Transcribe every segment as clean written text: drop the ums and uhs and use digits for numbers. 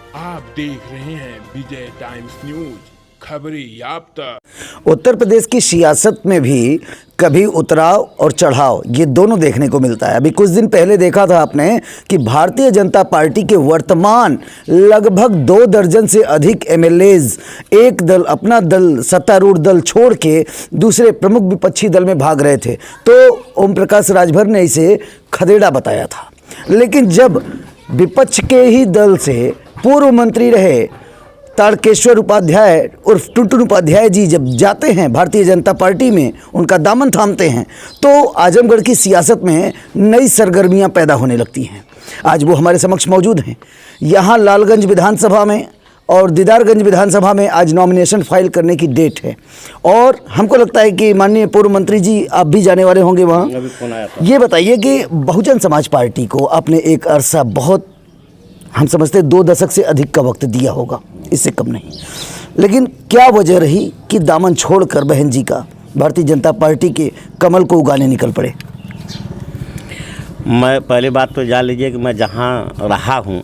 आप देख रहे हैं विजय टाइम्स न्यूज, खबरें याफ्ता। उत्तर प्रदेश की सियासत में भी कभी उतराव और चढ़ाव ये दोनों देखने को मिलता है। अभी कुछ दिन पहले देखा था आपने कि भारतीय जनता पार्टी के वर्तमान लगभग 2 दर्जन से अधिक एमएलएज एक दल, अपना दल, सत्तारूढ़ दल छोड़ के दूसरे प्रमुख विपक्षी दल में भाग रहे थे। तो ओम प्रकाश राजभर ने इसे खदेड़ा बताया था। लेकिन जब विपक्ष के ही दल से पूर्व मंत्री रहे तारकेश्वर उपाध्याय उर्फ टुनटुन उपाध्याय जी जब जाते हैं भारतीय जनता पार्टी में, उनका दामन थामते हैं, तो आजमगढ़ की सियासत में नई सरगर्मियां पैदा होने लगती हैं। आज वो हमारे समक्ष मौजूद हैं। यहाँ लालगंज विधानसभा में और दीदारगंज विधानसभा में आज नॉमिनेशन फाइल करने की डेट है और हमको लगता है कि माननीय पूर्व मंत्री जी आप भी जाने वाले होंगे वहाँ। ये बताइए कि बहुजन समाज पार्टी को आपने एक अरसा, बहुत हम समझते 2 दशक से अधिक का वक्त दिया होगा, इससे कम नहीं, लेकिन क्या वजह रही कि दामन छोड़कर बहन जी का भारतीय जनता पार्टी के कमल को उगाने निकल पड़े? मैं पहली बात तो जान लीजिए कि मैं जहाँ रहा हूँ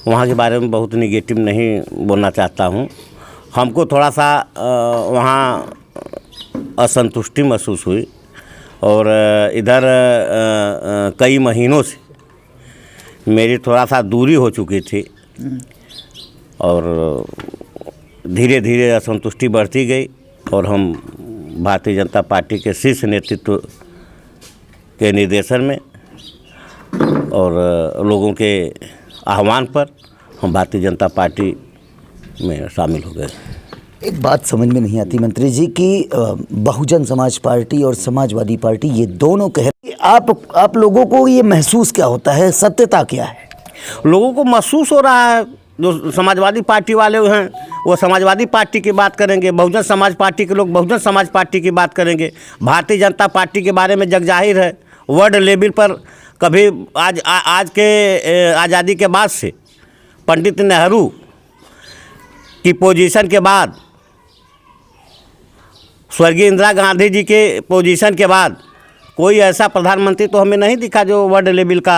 वहाँ के बारे में बहुत निगेटिव नहीं बोलना चाहता हूँ। हमको थोड़ा सा वहाँ असंतुष्टि महसूस हुई और इधर कई महीनों से मेरी थोड़ा सा दूरी हो चुकी थी और धीरे धीरे असंतुष्टि बढ़ती गई और हम भारतीय जनता पार्टी के शीर्ष नेतृत्व के निर्देशन में और लोगों के आह्वान पर हम भारतीय जनता पार्टी में शामिल हो गए। एक बात समझ में नहीं आती मंत्री जी कि बहुजन समाज पार्टी और समाजवादी पार्टी ये दोनों कह रहे हैं, आप लोगों को ये महसूस क्या होता है, सत्यता क्या है? लोगों को महसूस हो रहा है, जो समाजवादी पार्टी वाले हैं वो समाजवादी पार्टी की बात करेंगे, बहुजन समाज पार्टी के लोग बहुजन समाज पार्टी की बात करेंगे। भारतीय जनता पार्टी के बारे में जग जाहिर है, वर्ल्ड लेवल पर कभी आज के आज़ादी के बाद से पंडित नेहरू की पोजीशन के बाद, स्वर्गीय इंदिरा गांधी जी के पोजीशन के बाद कोई ऐसा प्रधानमंत्री तो हमें नहीं दिखा जो वर्ल्ड लेवल का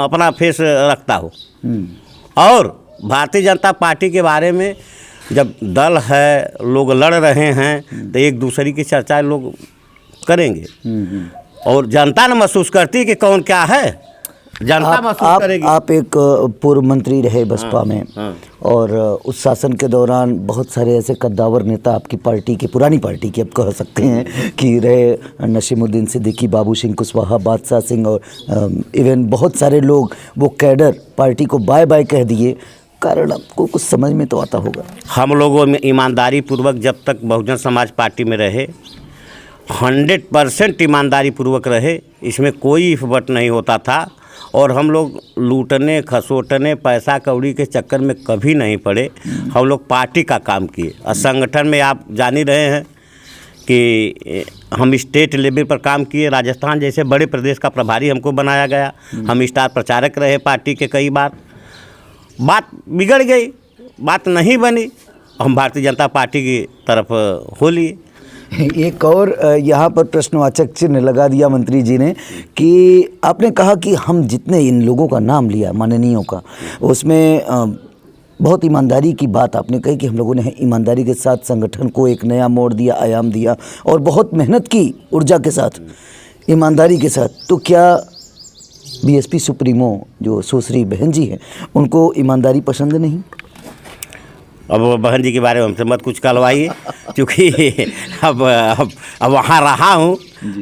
अपना फेस रखता हो। और भारतीय जनता पार्टी के बारे में जब दल है, लोग लड़ रहे हैं तो एक दूसरे की चर्चा लोग करेंगे और जनता ने महसूस करती है कि कौन क्या है, जनता महसूस करेगी। आप एक पूर्व मंत्री रहे बसपा में और उस शासन के दौरान बहुत सारे ऐसे कद्दावर नेता आपकी पार्टी के, पुरानी पार्टी के, अब कह सकते हैं कि रहे, नसीमुद्दीन सिद्दीकी, बाबू सिंह कुशवाहा, बादशाह सिंह और इवन बहुत सारे लोग, वो कैडर पार्टी को बाय बाय कह दिए। कारण आपको कुछ समझ में तो आता होगा। हम लोगों में ईमानदारी पूर्वक जब तक बहुजन समाज पार्टी में रहे 100% ईमानदारी पूर्वक रहे, इसमें कोई इफवट नहीं होता था और हम लोग लूटने खसोटने पैसा कौड़ी के चक्कर में कभी नहीं पड़े। हम लोग पार्टी का काम किए और संगठन में आप जान ही रहे हैं कि हम स्टेट लेवल पर काम किए। राजस्थान जैसे बड़े प्रदेश का प्रभारी हमको बनाया गया, हम स्टार प्रचारक रहे पार्टी के कई बार। बात बिगड़ गई, बात नहीं बनी, हम भारतीय जनता पार्टी की तरफ हो लिए। एक और यहाँ पर प्रश्नवाचक चिन्ह लगा दिया मंत्री जी ने कि आपने कहा कि हम जितने इन लोगों का नाम लिया, माननीयों का, उसमें बहुत ईमानदारी की बात आपने कही कि हम लोगों ने ईमानदारी के साथ संगठन को एक नया मोड़ दिया, आयाम दिया और बहुत मेहनत की, ऊर्जा के साथ, ईमानदारी के साथ। तो क्या बीएसपी सुप्रीमो जो सुश्री बहन जी हैं उनको ईमानदारी पसंद नहीं? अब बहन जी के बारे में हमसे मत कुछ कहलवाइए क्योंकि अब वहाँ रहा हूँ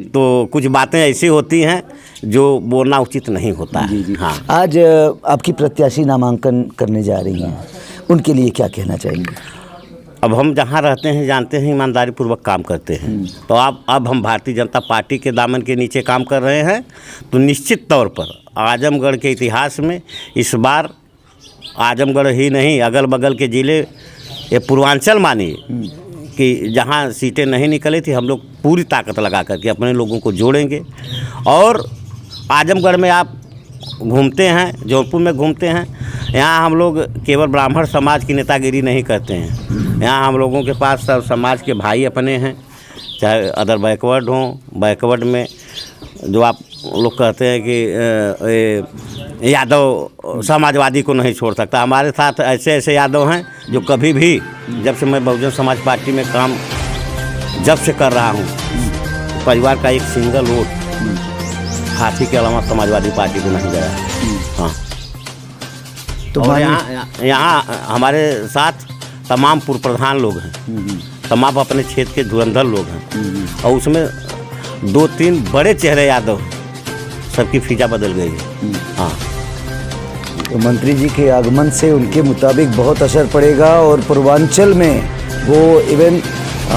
तो कुछ बातें ऐसी होती हैं जो बोलना उचित नहीं होता है। हाँ, आज आपकी प्रत्याशी नामांकन करने जा रही हैं, उनके लिए क्या कहना चाहेंगे? अब हम जहाँ रहते हैं जानते हैं, ईमानदारी पूर्वक काम करते हैं। तो अब हम भारतीय जनता पार्टी के दामन के नीचे काम कर रहे हैं तो निश्चित तौर पर आजमगढ़ के इतिहास में इस बार आजमगढ़ ही नहीं, अगल बगल के ज़िले, ये पूर्वांचल मानिए कि जहाँ सीटें नहीं निकली थी, हम लोग पूरी ताकत लगा करके अपने लोगों को जोड़ेंगे। और आजमगढ़ में आप घूमते हैं, जौनपुर में घूमते हैं, यहाँ हम लोग केवल ब्राह्मण समाज की नेतागिरी नहीं करते हैं। यहाँ हम लोगों के पास सब समाज के भाई अपने हैं, चाहे अदर बैकवर्ड हों, बैकवर्ड में जो आप लोग कहते हैं कि यादव समाजवादी को नहीं छोड़ सकता, हमारे साथ ऐसे ऐसे यादव हैं जो कभी भी, जब से मैं बहुजन समाज पार्टी में काम जब से कर रहा हूँ, परिवार का एक सिंगल वोट हाथी के अलावा समाजवादी पार्टी को नहीं गया। हाँ, तो और यहाँ हमारे साथ तमाम पूर्व प्रधान लोग हैं, तमाम अपने क्षेत्र के धुरंधर लोग हैं, और उसमें 2-3 बड़े चेहरे यादव, सबकी फिजा बदल गई है। हाँ, तो मंत्री जी के आगमन से उनके मुताबिक बहुत असर पड़ेगा, और पूर्वांचल में वो इवन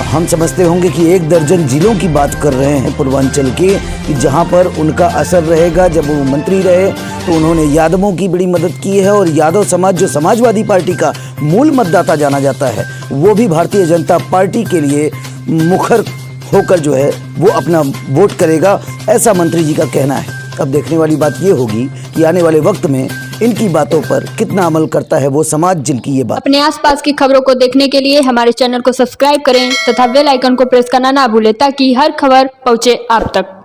हम समझते होंगे कि 1 दर्जन जिलों की बात कर रहे हैं पूर्वांचल की, कि जहां पर उनका असर रहेगा। जब वो मंत्री रहे तो उन्होंने यादवों की बड़ी मदद की है, और यादव समाज जो समाजवादी पार्टी का मूल मतदाता जाना जाता है, वो भी भारतीय जनता पार्टी के लिए मुखर होकर जो है वो अपना वोट करेगा, ऐसा मंत्री जी का कहना है। अब देखने वाली बात ये होगी कि आने वाले वक्त में इनकी बातों पर कितना अमल करता है वो समाज जिनकी ये बात। अपने आसपास की खबरों को देखने के लिए हमारे चैनल को सब्सक्राइब करें तथा बेल आइकन को प्रेस करना ना भूलें, ताकि हर खबर पहुंचे आप तक।